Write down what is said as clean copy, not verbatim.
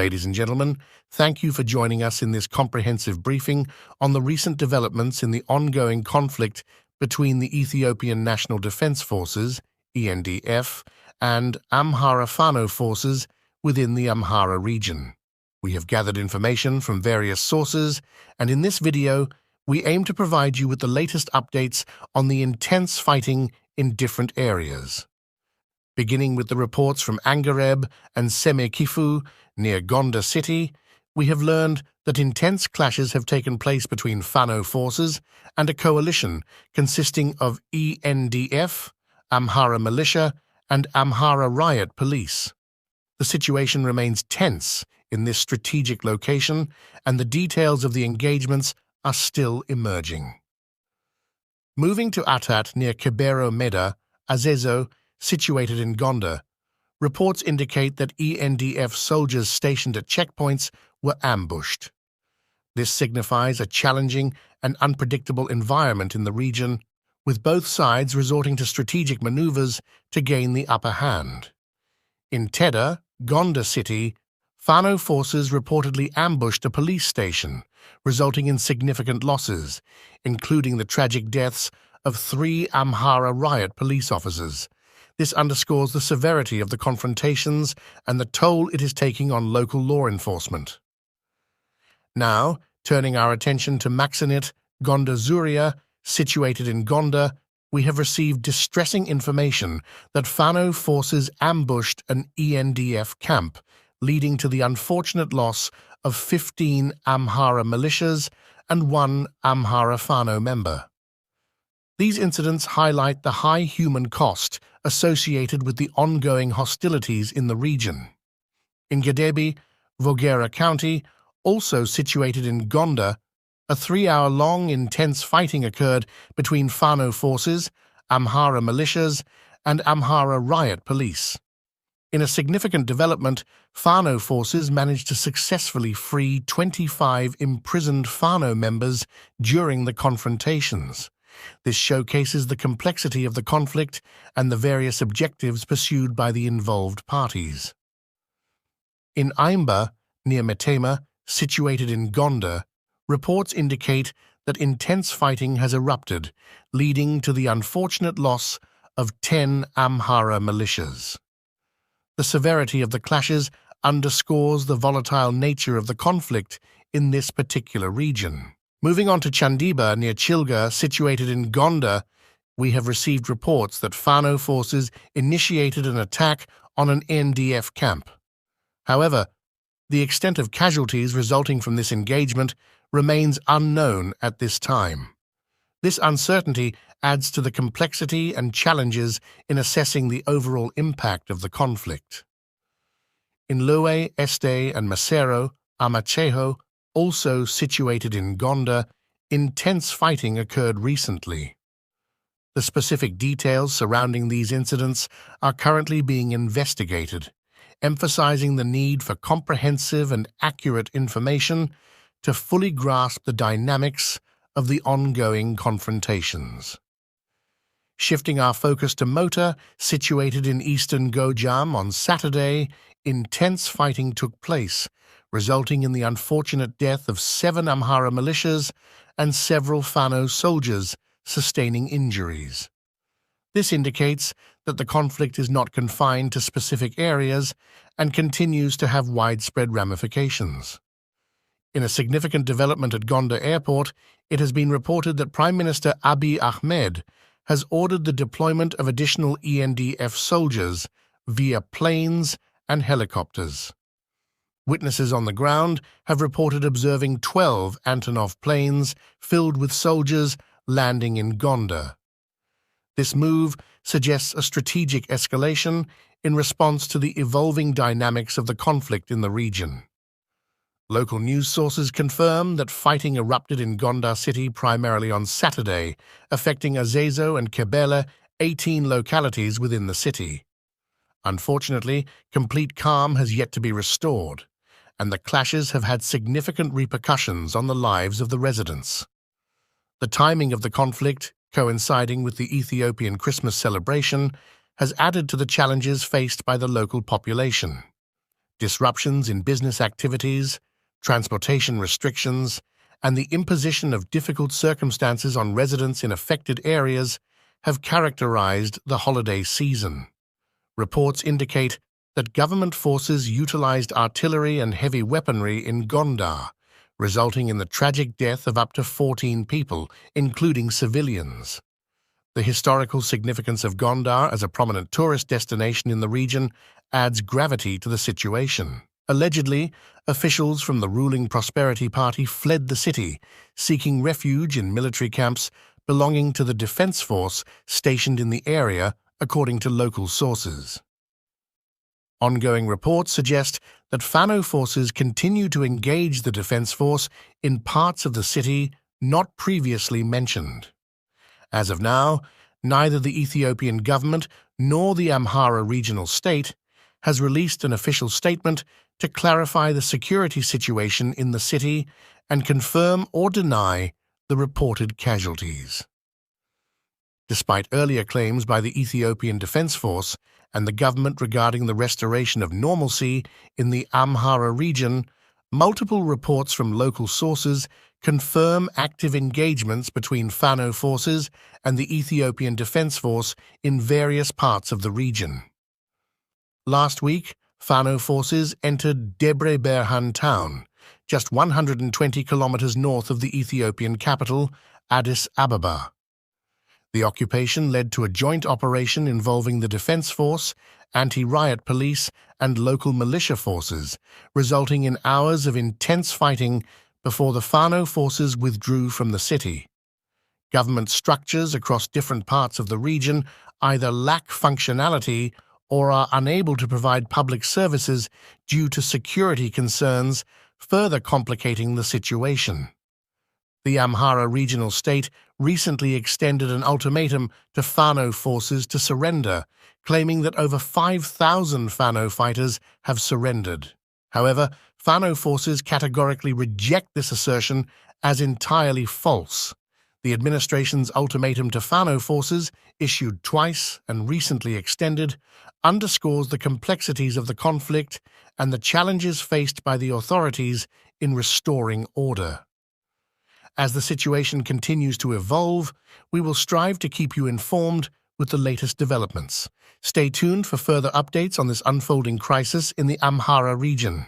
Ladies and gentlemen, thank you for joining us in this comprehensive briefing on the recent developments in the ongoing conflict between the Ethiopian National Defense Forces, ENDF, and Amhara Fano forces within the Amhara region. We have gathered information from various sources, and in this video, we aim to provide you with the latest updates on the intense fighting in different areas. Beginning with the reports from Angareb and Semekifu near Gonda city, we have learned that intense clashes have taken place between Fano forces and a coalition consisting of ENDF, Amhara militia, and Amhara riot police. The situation remains tense in this strategic location, and the details of the engagements are still emerging. Moving to Atat near Kibero Meda, Azezo, situated in Gonda, reports indicate that ENDF soldiers stationed at checkpoints were ambushed. This signifies a challenging and unpredictable environment in the region, with both sides resorting to strategic maneuvers to gain the upper hand. In Teda, Gonda city, Fano forces reportedly ambushed a police station, resulting in significant losses, including the tragic deaths of 3 Amhara riot police officers. This underscores the severity of the confrontations and the toll it is taking on local law enforcement. Now, turning our attention to Maxinit, Gonda Zuria, situated in Gonda, we have received distressing information that Fano forces ambushed an ENDF camp, leading to the unfortunate loss of 15 Amhara militias and 1 Amhara Fano member. These incidents highlight the high human cost associated with the ongoing hostilities in the region. In Gadebi, Vogera County, also situated in Gonda, a 3-hour-long intense fighting occurred between Fano forces, Amhara militias, and Amhara riot police. In a significant development, Fano forces managed to successfully free 25 imprisoned Fano members during the confrontations. This showcases the complexity of the conflict and the various objectives pursued by the involved parties. In Aimba, near Metema, situated in Gonda, reports indicate that intense fighting has erupted, leading to the unfortunate loss of 10 Amhara militias. The severity of the clashes underscores the volatile nature of the conflict in this particular region. Moving on to Chandiba near Chilga, situated in Gonda, we have received reports that Fano forces initiated an attack on an NDF camp. However, the extent of casualties resulting from this engagement remains unknown at this time. This uncertainty adds to the complexity and challenges in assessing the overall impact of the conflict. In Lue, Este, and Masero, Amacheho, also situated in Gonda, intense fighting occurred recently. The specific details surrounding these incidents are currently being investigated, emphasizing the need for comprehensive and accurate information to fully grasp the dynamics of the ongoing confrontations. Shifting our focus to Mota, situated in eastern Gojam on Saturday, intense fighting took place, resulting in the unfortunate death of 7 Amhara militias and several Fano soldiers sustaining injuries. This indicates that the conflict is not confined to specific areas and continues to have widespread ramifications. In a significant development at Gonda Airport, it has been reported that Prime Minister Abiy Ahmed has ordered the deployment of additional ENDF soldiers via planes and helicopters. Witnesses on the ground have reported observing 12 Antonov planes filled with soldiers landing in Gonda. This move suggests a strategic escalation in response to the evolving dynamics of the conflict in the region. Local news sources confirm that fighting erupted in Gonda city primarily on Saturday, affecting Azezo and Kebele, 18 localities within the city. Unfortunately, complete calm has yet to be restored, and the clashes have had significant repercussions on the lives of the residents. The timing of the conflict, coinciding with the Ethiopian Christmas celebration, has added to the challenges faced by the local population. Disruptions in business activities, transportation restrictions, and the imposition of difficult circumstances on residents in affected areas have characterized the holiday season. Reports indicate that government forces utilized artillery and heavy weaponry in Gondar, resulting in the tragic death of up to 14 people, including civilians. The historical significance of Gondar as a prominent tourist destination in the region adds gravity to the situation. Allegedly, officials from the ruling Prosperity Party fled the city, seeking refuge in military camps belonging to the defense force stationed in the area, according to local sources. Ongoing reports suggest that Fano forces continue to engage the defense force in parts of the city not previously mentioned. As of now, neither the Ethiopian government nor the Amhara regional state has released an official statement to clarify the security situation in the city and confirm or deny the reported casualties. Despite earlier claims by the Ethiopian Defense Force and the government regarding the restoration of normalcy in the Amhara region, multiple reports from local sources confirm active engagements between Fano forces and the Ethiopian Defense Force in various parts of the region. Last week, Fano forces entered Debre Berhan town, just 120 kilometers north of the Ethiopian capital, Addis Ababa. The occupation led to a joint operation involving the Defense Force, anti-riot police, and local militia forces, resulting in hours of intense fighting before the Fano forces withdrew from the city. Government structures across different parts of the region either lack functionality or are unable to provide public services due to security concerns, further complicating the situation. The Amhara regional state recently extended an ultimatum to Fano forces to surrender, claiming that over 5,000 Fano fighters have surrendered. However, Fano forces categorically reject this assertion as entirely false. The administration's ultimatum to Fano forces, issued twice and recently extended, underscores the complexities of the conflict and the challenges faced by the authorities in restoring order. As the situation continues to evolve, we will strive to keep you informed with the latest developments. Stay tuned for further updates on this unfolding crisis in the Amhara region.